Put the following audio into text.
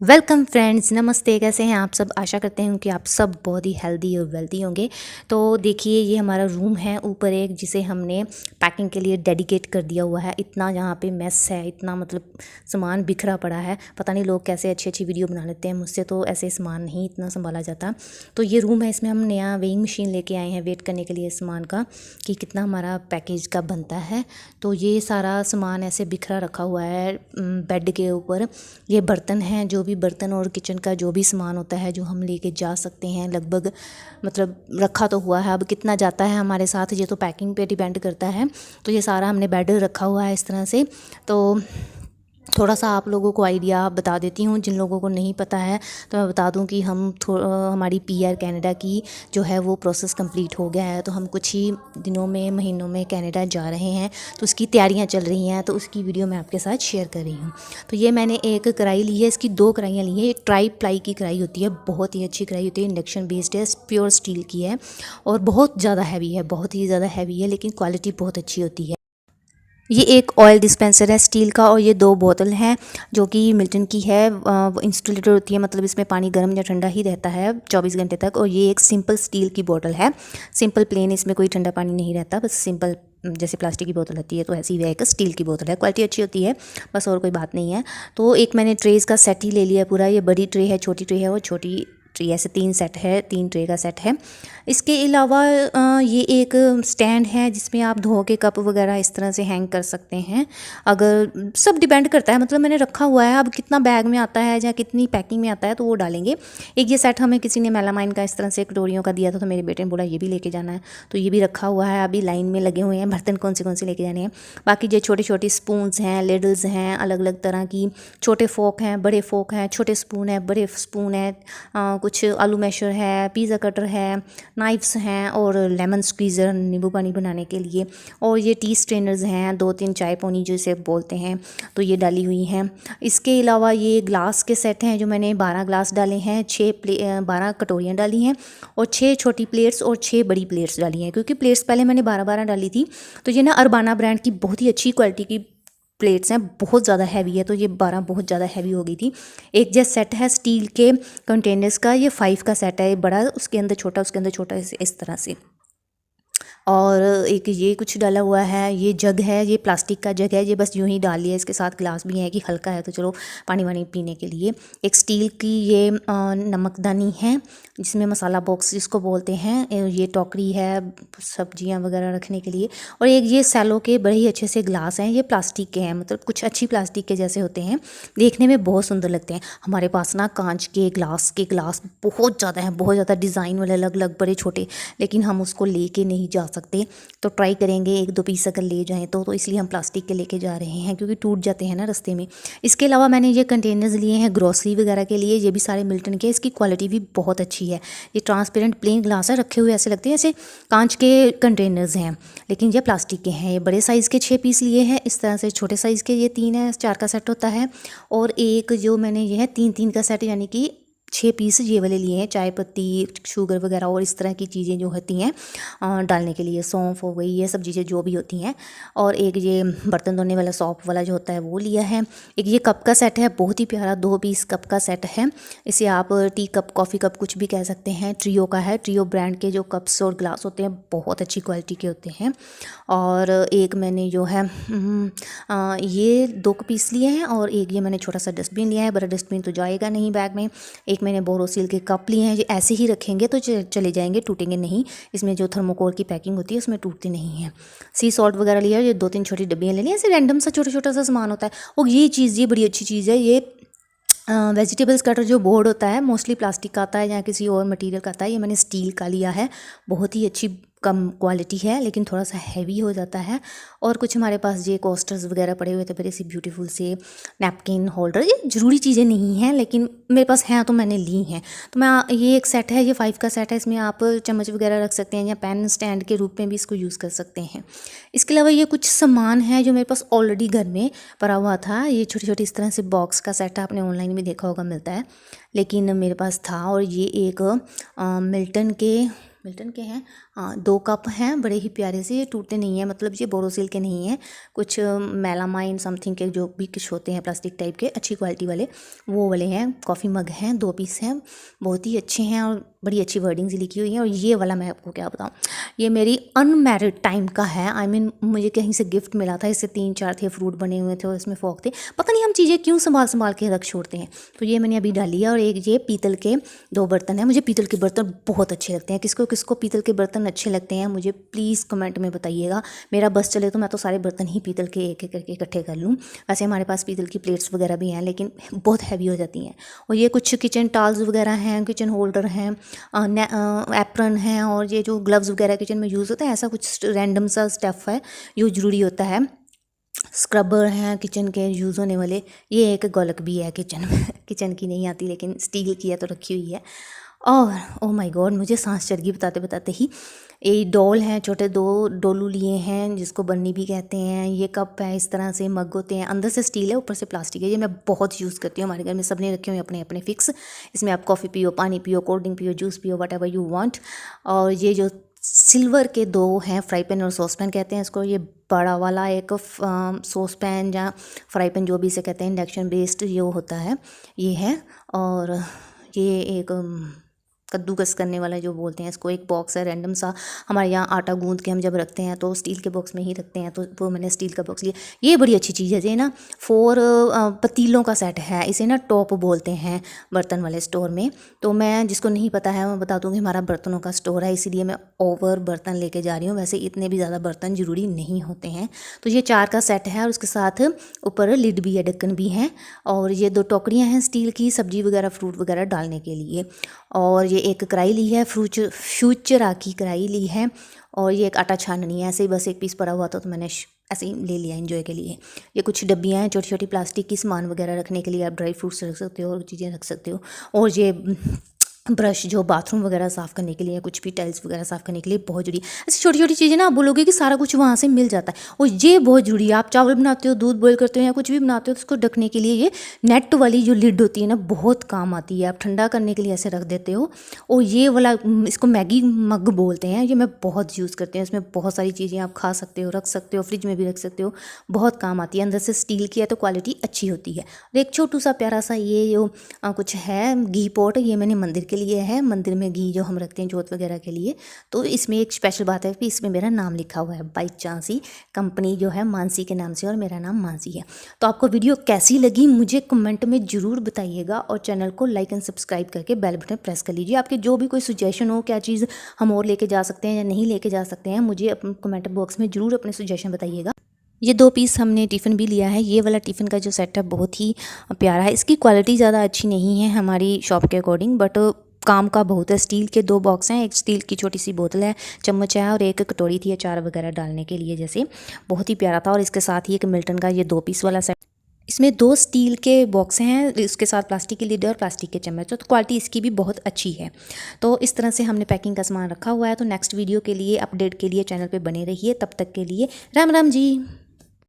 Welcome friends, नमस्ते। कैसे हैं आप सब? आशा करते हैं कि आप सब बहुत ही हेल्दी और वेल्दी होंगे। तो देखिए, ये हमारा रूम है ऊपर एक, जिसे हमने पैकिंग के लिए डेडिकेट कर दिया हुआ है। इतना यहाँ पे मेस है, इतना मतलब सामान बिखरा पड़ा है। पता नहीं लोग कैसे अच्छी अच्छी वीडियो बना लेते हैं, मुझसे तो ऐसे सामान नहीं इतना संभाला जाता। तो ये रूम है, इसमें हम नया वेइंग मशीन लेके आए हैं वेट करने के लिए सामान का, कि कितना हमारा पैकेज का बनता है। तो ये सारा सामान ऐसे बिखरा रखा हुआ है बेड के ऊपर। ये बर्तन हैं, जो भी बर्तन और किचन का जो भी सामान होता है जो हम लेके जा सकते हैं, लगभग मतलब रखा तो हुआ है। अब कितना जाता है हमारे साथ, ये तो पैकिंग पे डिपेंड करता है। तो ये सारा हमने बेड रखा हुआ है इस तरह से। तो थोड़ा सा आप लोगों को आइडिया बता देती हूँ, जिन लोगों को नहीं पता है तो मैं बता दूँ कि हमारी पीआर कनाडा की जो है वो प्रोसेस कंप्लीट हो गया है। तो हम कुछ ही दिनों में, महीनों में कनाडा जा रहे हैं, तो उसकी तैयारियां चल रही हैं। तो उसकी वीडियो मैं आपके साथ शेयर कर रही हूँ। तो ये मैंने एक कढ़ाई ली है, इसकी 2 कढ़ाइयाँ ली हैं। ये ट्राई प्लाई की कढ़ाई होती है, बहुत ही अच्छी कढ़ाई होती है, इंडक्शन बेस्ड है, प्योर स्टील की है और बहुत ज़्यादा हैवी है, बहुत ही ज़्यादा हैवी है, लेकिन क्वालिटी बहुत अच्छी होती है। ये एक ऑयल डिस्पेंसर है स्टील का, और ये 2 बोतल हैं जो कि मिल्टन की है। वो इंसुलेटेड होती है, मतलब इसमें पानी गर्म या ठंडा ही रहता है 24 घंटे तक। और ये एक सिंपल स्टील की बोतल है, सिंपल प्लेन, इसमें कोई ठंडा पानी नहीं रहता, बस सिंपल जैसे प्लास्टिक की बोतल होती है तो ऐसी ही एक स्टील की बोतल है। क्वालिटी अच्छी होती है, बस और कोई बात नहीं है। तो एक मैंने ट्रेज़ का सेट ही ले लिया पूरा। ये बड़ी ट्रे है, छोटी ट्रे है, और छोटी ट्रे, ऐसे 3 सेट है, 3 ट्रे का सेट है। इसके अलावा ये एक स्टैंड है जिसमें आप धो के कप वगैरह इस तरह से हैंग कर सकते हैं। अगर सब डिपेंड करता है, मतलब मैंने रखा हुआ है, अब कितना बैग में आता है या कितनी पैकिंग में आता है तो वो डालेंगे। एक ये सेट हमें किसी ने मेलामाइन का इस तरह से कटोरियों का दिया था, तो मेरे बेटे ने बोला ये भी लेके जाना है, तो ये भी रखा हुआ है। अभी लाइन में लगे हुए हैं बर्तन कौन से लेके जाने हैं। बाकी जो छोटे छोटे स्पून्स हैं, लेडल्स हैं, अलग अलग तरह की, छोटे फोक हैं, बड़े फोक हैं, छोटे स्पून है, बड़े स्पून है, कुछ आलू मैशर है, पिज़्ज़ा कटर है, नाइफ्स हैं, और लेमन स्क्वीज़र नींबू पानी बनाने के लिए, और ये टी स्ट्रेनर्स हैं, 2-3 चाय पोनी जिसे बोलते हैं, तो ये डाली हुई हैं। इसके अलावा ये ग्लास के सेट हैं, जो मैंने 12 ग्लास डाले हैं, 12 कटोरियाँ डाली हैं, और 6 छोटी प्लेट्स और 6 बड़ी प्लेट्स डाली हैं। क्योंकि प्लेट्स पहले मैंने 12-12 डाली थी, तो ये ना अरबाना ब्रांड की बहुत ही अच्छी क्वालिटी की प्लेट्स हैं, बहुत ज़्यादा हैवी है, तो ये 12 बहुत ज़्यादा हैवी हो गई थी। एक जो सेट है स्टील के कंटेनर्स का, ये 5 का सेट है, बड़ा उसके अंदर छोटा, उसके अंदर छोटा, इस तरह से। और एक ये कुछ डाला हुआ है, ये जग है, ये प्लास्टिक का जग है, ये बस यूं ही डाल लिया। इसके साथ ग्लास भी है कि हल्का है तो चलो पानी वानी पीने के लिए। एक स्टील की ये नमकदानी है, जिसमें मसाला बॉक्स जिसको बोलते हैं, ये टोकरी है सब्जियां वगैरह रखने के लिए। और एक ये सैलो के बड़े ही अच्छे से ग्लास हैं, ये प्लास्टिक के हैं, मतलब कुछ अच्छी प्लास्टिक के जैसे होते हैं, देखने में बहुत सुंदर लगते हैं। हमारे पास ना कांच के ग्लास बहुत ज़्यादा हैं, बहुत ज़्यादा डिज़ाइन वाले, अलग अलग बड़े छोटे, लेकिन हम उसको लेके नहीं जा सकते। तो ट्राई करेंगे 1-2 पीस अगर ले जाएं तो इसलिए हम प्लास्टिक के लेके जा रहे हैं, क्योंकि टूट जाते हैं ना रास्ते में। इसके अलावा मैंने ये कंटेनर्स लिए हैं ग्रोसरी वगैरह के लिए, ये भी सारे मिल्टन के। इसकी क्वालिटी भी बहुत अच्छी है। ये ट्रांसपेरेंट प्लेन ग्लास है, रखे हुए ऐसे लगते हैं जैसे कांच के कंटेनर्स हैं, लेकिन ये प्लास्टिक के हैं। ये बड़े साइज़ के 6 पीस लिए हैं इस तरह से, छोटे साइज़ के ये 3 है, 4 का सेट होता है। और एक जो मैंने ये है 3-3 का सेट, यानी कि 6 पीस ये वाले लिए हैं, चाय पत्ती, शुगर वगैरह और इस तरह की चीज़ें जो होती हैं डालने के लिए, सौंफ हो गई, ये सब चीज़ें जो भी होती हैं। और एक ये बर्तन धोने वाला सॉप वाला जो होता है वो लिया है। एक ये कप का सेट है, बहुत ही प्यारा 2 पीस कप का सेट है। इसे आप टी कप, कॉफ़ी कप कुछ भी कह सकते हैं। ट्रियो का है, ट्रियो ब्रांड के जो कप्स और ग्लास होते हैं बहुत अच्छी क्वालिटी के होते हैं। और एक मैंने जो है ये 2 पीस लिए हैं, और एक ये मैंने छोटा सा डस्टबिन लिया है, बड़ा डस्टबिन तो जाएगा नहीं बैग में। एक मैंने बोरोसिल के कप लिए हैं, ये ऐसे ही रखेंगे तो चले जाएंगे, टूटेंगे नहीं। इसमें जो थर्मोकोल की पैकिंग होती है उसमें टूटते नहीं हैं। सी सॉल्ट वगैरह लिया, ये 2-3 छोटी डब्बियाँ ले ली, ऐसे रैंडम सा छोटा छोटा सा सामान होता है। और ये चीज़, ये बड़ी अच्छी चीज़ है, ये वेजिटेबल्स कटर जो बोर्ड होता है, मोस्टली प्लास्टिक का आता है या किसी और मटेरियल का आता है, ये मैंने स्टील का लिया है। बहुत ही अच्छी कम क्वालिटी है, लेकिन थोड़ा सा हैवी हो जाता है। और कुछ हमारे पास ये कोस्टर्स वगैरह पड़े हुए थे, बड़े सी ब्यूटीफुल से नैपकिन होल्डर। ये ज़रूरी चीज़ें नहीं हैं, लेकिन मेरे पास हैं तो मैंने ली हैं। तो मैं, ये एक सेट है, ये 5 का सेट है, इसमें आप चम्मच वगैरह रख सकते हैं, या पेन स्टैंड के रूप में भी इसको यूज़ कर सकते हैं। इसके अलावा ये कुछ सामान है जो मेरे पास ऑलरेडी घर में पड़ा हुआ था। ये छोटी छोटी इस तरह से बॉक्स का सेट है, आपने ऑनलाइन भी देखा होगा, मिलता है, लेकिन मेरे पास था। और ये एक मिल्टन के मिल्टन के हैं। हाँ, 2 कप हैं बड़े ही प्यारे से, ये टूटते नहीं हैं, मतलब ये बोरोसिल के नहीं हैं, कुछ मेलामाइन समथिंग के जो भी कुछ होते हैं प्लास्टिक टाइप के अच्छी क्वालिटी वाले, वो वाले हैं। कॉफ़ी मग हैं, 2 पीस हैं, बहुत ही अच्छे हैं और बड़ी अच्छी वर्डिंग से लिखी हुई है। और ये वाला मैं आपको क्या बताऊँ, ये मेरी अनमैरिड टाइम का है। आई मीन मुझे कहीं से गिफ्ट मिला था, इससे 3-4 थे, फ्रूट बने हुए थे और इसमें फॉक थे। पता नहीं हम चीज़ें क्यों संभाल के रख छोड़ते हैं। तो ये मैंने अभी डाली है। और एक ये पीतल के 2 बर्तन हैं। मुझे पीतल के बर्तन बहुत अच्छे लगते हैं। किसको किसको पीतल के बर्तन अच्छे लगते हैं मुझे प्लीज़ कमेंट में बताइएगा। मेरा बस चले तो मैं तो सारे बर्तन ही पीतल के एक एक करके इकट्ठे कर लूँ। वैसे हमारे पास पीतल की प्लेट्स वगैरह भी हैं, लेकिन बहुत हैवी हो जाती हैं। और ये कुछ किचन टॉल्स वगैरह हैं, किचन होल्डर हैं, एप्रन हैं, और ये जो ग्लव्स वगैरह किचन में यूज़ होता है, ऐसा कुछ रैंडम सा स्टफ़ है जो ज़रूरी होता है। स्क्रबर हैं किचन के यूज़ होने वाले। ये एक गोलक भी है किचन में किचन की नहीं आती लेकिन स्टील की है तो रखी हुई है। और ओह माय गॉड, मुझे सांस चढ़ गई बताते बताते ही। ये डोल हैं, छोटे 2 डोलू लिए हैं जिसको बन्नी भी कहते हैं। ये कप है, इस तरह से मग होते हैं, अंदर से स्टील है ऊपर से प्लास्टिक है। ये मैं बहुत यूज़ करती हूँ, हमारे घर में सब ने रखे हुए अपने अपने फिक्स। इसमें आप कॉफ़ी पियो, पानी पियो, कोल्ड ड्रिंक पियो, जूस पियो, वट एवर यू वांट। और ये जो सिल्वर के 2 हैं, फ्राई पैन और सॉस पैन कहते हैं इसको। ये बड़ा वाला एक सॉस पैन या फ्राई पैन जो भी इसे कहते हैं, इंडक्शन बेस्ड जो होता है ये है। और ये एक कद्दूकस करने वाला जो बोलते हैं इसको, एक बॉक्स है रैंडम सा। हमारे यहाँ आटा गूंद के हम जब रखते हैं तो स्टील के बॉक्स में ही रखते हैं, तो वो मैंने स्टील का बॉक्स लिया। ये बड़ी अच्छी चीज़ है। ये ना 4 पतीलों का सेट है, इसे ना टॉप बोलते हैं बर्तन वाले स्टोर में। तो मैं जिसको नहीं पता है मैं बता दूँगी, हमारा बर्तनों का स्टोर है, इसीलिए मैं ओवर बर्तन लेके जा रही हूँ। वैसे इतने भी ज़्यादा बर्तन ज़रूरी नहीं होते हैं। तो ये 4 का सेट है और उसके साथ ऊपर लिड भी है, ढक्कन भी है। और ये 2 टोकरियाँ हैं स्टील की, सब्जी वगैरह फ्रूट वगैरह डालने के लिए। और ये एक कढ़ाई ली है, फ्यूचरा की कढ़ाई ली है। और ये एक आटा छाननी है, ऐसे ही बस एक पीस पड़ा हुआ था तो मैंने ऐसे ही ले लिया एंजॉय के लिए। ये कुछ डब्बियाँ हैं छोटी छोटी प्लास्टिक की, सामान वगैरह रखने के लिए। आप ड्राई फ्रूट्स रख सकते हो और चीज़ें रख सकते हो। और ये ब्रश जो बाथरूम वगैरह साफ़ करने के लिए, कुछ भी टाइल्स वगैरह साफ़ करने के लिए बहुत जरूरी। ऐसी छोटी छोटी चीज़ें ना, आप बोलोगे कि सारा कुछ वहाँ से मिल जाता है, और ये बहुत जरूरी है। आप चावल बनाते हो, दूध बॉईल करते हो या कुछ भी बनाते हो तो उसको ढकने के लिए ये नेट वाली जो लिड होती है ना, बहुत काम आती है। आप ठंडा करने के लिए ऐसे रख देते हो। और ये वाला इसको मैगी मग बोलते हैं, ये मैं बहुत यूज़ करती हूँ। इसमें बहुत सारी चीज़ें आप खा सकते हो, रख सकते हो, फ्रिज में भी रख सकते हो, बहुत काम आती है। अंदर से स्टील की है तो क्वालिटी अच्छी होती है। और एक छोटू सा प्यारा सा ये जो कुछ है घी पॉट, ये मैंने मंदिर के लिए है। मंदिर में घी जो हम रखते हैं जोत वगैरह के लिए, तो इसमें एक स्पेशल बात है कि इसमें मेरा नाम लिखा हुआ है बाई चांस ही। कंपनी जो है मानसी के नाम से और मेरा नाम मानसी है। तो आपको वीडियो कैसी लगी मुझे कमेंट में ज़रूर बताइएगा। और चैनल को लाइक एंड सब्सक्राइब करके बेल बटन प्रेस कर लीजिए। आपके जो भी कोई सजेशन हो, क्या चीज़ हम और लेके जा सकते हैं या नहीं लेके जा सकते हैं, मुझे अपने कमेंट बॉक्स में ज़रूर अपने सजेशन बताइएगा। ये 2 पीस हमने टिफ़िन भी लिया है। ये वाला टिफ़िन का जो सेट है बहुत ही प्यारा है। इसकी क्वालिटी ज़्यादा अच्छी नहीं है हमारी शॉप के अकॉर्डिंग, बट काम का बहुत है। स्टील के 2 बॉक्स हैं, एक स्टील की छोटी सी बोतल है, चम्मच है, और एक कटोरी थी अचार वगैरह डालने के लिए जैसे। बहुत ही प्यारा था। और इसके साथ ही एक मिल्टन का ये 2 पीस वाला सेट। इसमें 2 स्टील के बॉक्स हैं, इसके साथ प्लास्टिक की लिड और प्लास्टिक के चम्मच। तो क्वालिटी इसकी भी बहुत अच्छी है। तो इस तरह से हमने पैकिंग का सामान रखा हुआ है। तो नेक्स्ट वीडियो के लिए, अपडेट के लिए चैनल पे बने रहिए। तब तक के लिए राम राम जी।